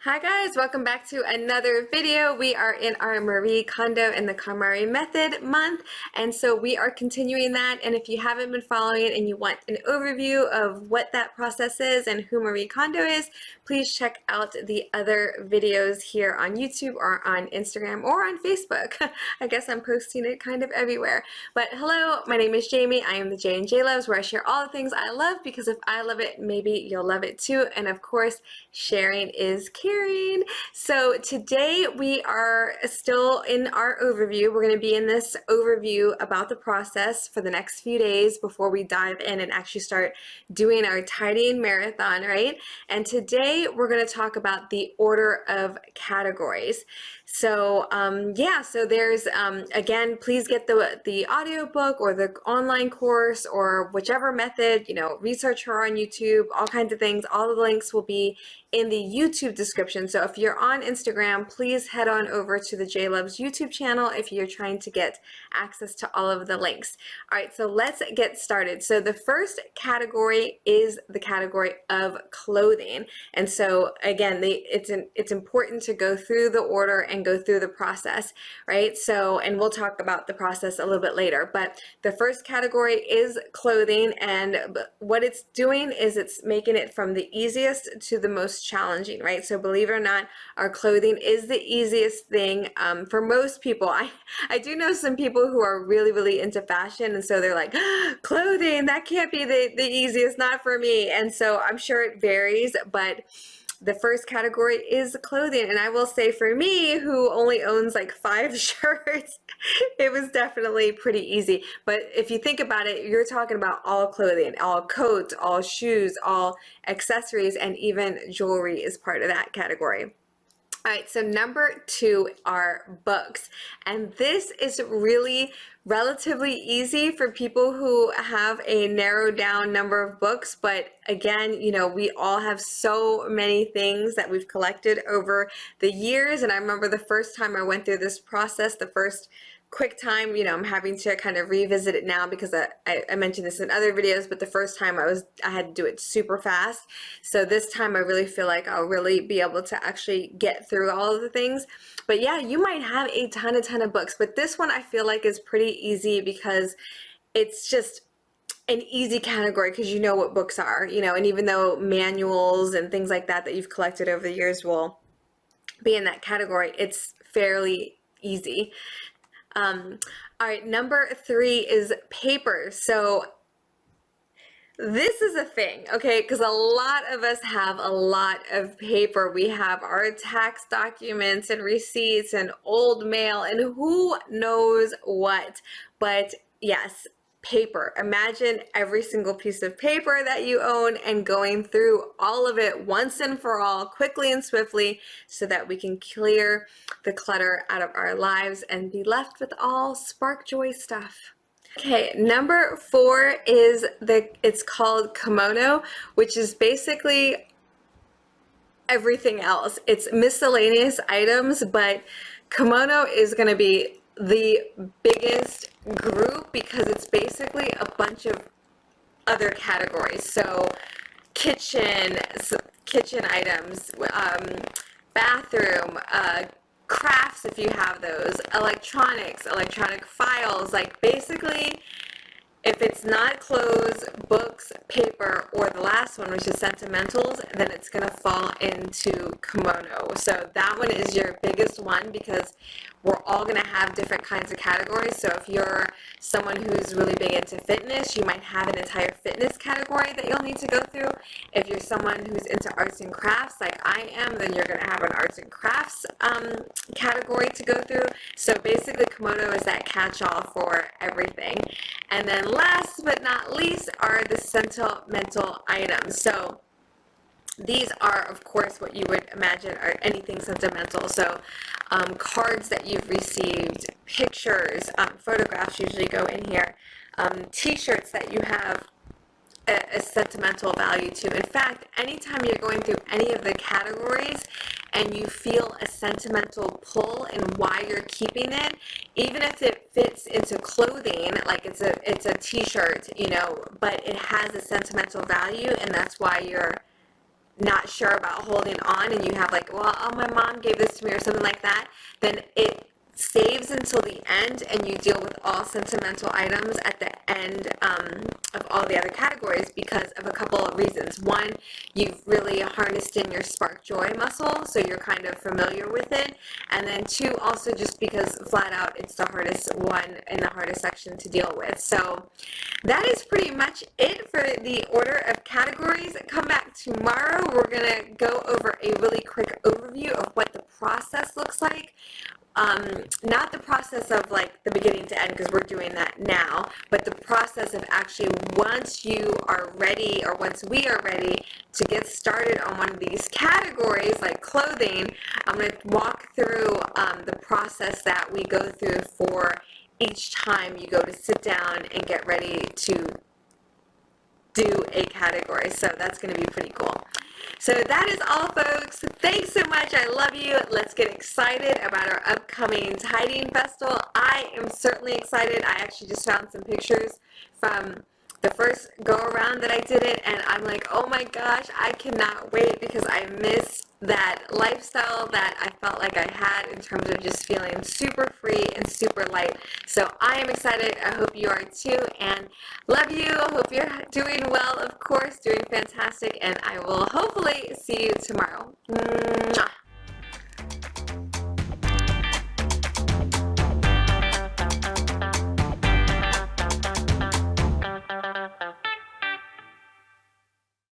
Hi guys, welcome back to another video. We are in our Marie Kondo and the KonMari method month, and so we are continuing that. And if you haven't been following it and you want an overview of what that process is and who Marie Kondo is, please check out the other videos here on YouTube or on Instagram or on Facebook. I guess I'm posting it kind of everywhere. But hello, my name is Jamie. I am the J and JLOVES, where I share all the things I love, because if I love it, maybe you'll love it too. And of course, sharing is caring. So today we are still in our overview. We're going to be in this overview about the process for the next few days before we dive in and actually start doing our tidying marathon, right? And today we're going to talk about the order of categories. So yeah, so there's again, please get the audiobook or the online course or whichever method, research her on YouTube, all kinds of things. All of the links will be in the YouTube description. So if you're on Instagram, please head on over to the JLOVES YouTube channel if you're trying to get access to all of the links. All right, so let's get started. So the first category is the category of clothing. And so again, it's important to go through the order and go through the process, right? So, and we'll talk about the process a little bit later, but the first category is clothing, and what it's doing is it's making it from the easiest to the most challenging, right? So believe it or not, our clothing is the easiest thing for most people. I do know some people who are really into fashion, and so they're like, clothing, that can't be the easiest, not for me. And so I'm sure it varies, but the first category is clothing. And I will say, for me, who only owns like 5 shirts, it was definitely pretty easy. But if you think about it, you're talking about all clothing, all coats, all shoes, all accessories, and even jewelry is part of that category. All right, so number 2 are books. And this is really relatively easy for people who have a narrowed down number of books. But again, we all have so many things that we've collected over the years. And I remember the first time I went through this process, the first quick time, I'm having to kind of revisit it now because I mentioned this in other videos, but the first time I had to do it super fast. So this time I really feel like I'll really be able to actually get through all of the things. But yeah, you might have a ton of books, but this one I feel like is pretty easy because it's just an easy category because you know what books are, and even though manuals and things like that you've collected over the years will be in that category, it's fairly easy. All right, number 3 is paper. So this is a thing, okay, because a lot of us have a lot of paper. We have our tax documents and receipts and old mail and who knows what. But yes, paper. Imagine every single piece of paper that you own and going through all of it once and for all, quickly and swiftly, so that we can clear the clutter out of our lives and be left with all spark joy stuff. Okay, number 4 is it's called kimono, which is basically everything else. It's miscellaneous items, but kimono is going to be the biggest group because it's basically a bunch of other categories. So kitchen items, bathroom, crafts if you have those, electronics, electronic files, like basically if it's not clothes, books, paper, or the last one, which is sentimentals, then it's going to fall into kimono. So that one is your biggest one because we're all going to have different kinds of categories. So if you're someone who's really big into fitness, you might have an entire fitness category that you'll need to go through. If you're someone who's into arts and crafts like I am, then you're going to have an arts and crafts category to go through. So basically kimono is that catch-all for everything. And then last but not least are the sentimental items. So these are, of course, what you would imagine are anything sentimental. So cards that you've received, pictures, photographs usually go in here, t-shirts that you have a sentimental value to. In fact, anytime you're going through any of the categories and you feel a sentimental pull in why you're keeping it, even if it fits into clothing, like it's a t-shirt, but it has a sentimental value, and that's why you're not sure about holding on and you have like, well, oh, my mom gave this to me or something like that, then it saves until the end and you deal with all sentimental items at the end of all the other categories because of a couple of reasons. One, you've really harnessed in your spark joy muscle, so you're kind of familiar with it. And then two, also just because flat out it's the hardest one in the hardest section to deal with. So that is pretty much it for the order of categories. Come back tomorrow. We're going to go over a really quick overview of what the process looks like. Not the process of like the beginning to end, because we're doing that now, but the process of actually once you are ready, or once we are ready to get started on one of these categories like clothing, I'm going to walk through the process that we go through for each time you go to sit down and get ready to do a category. So that's going to be pretty cool. So that is all, folks. Thanks so much. I love you. Let's get excited about our upcoming Tidying Festival. I am certainly excited. I actually just found some pictures from the first go around that I did it, and I'm like, oh my gosh, I cannot wait, because I miss that lifestyle that I felt like I had in terms of just feeling super free and super light. So I am excited. I hope you are too, and love you. I hope you're doing well, of course, doing fantastic, and I will hopefully see you tomorrow. Mwah.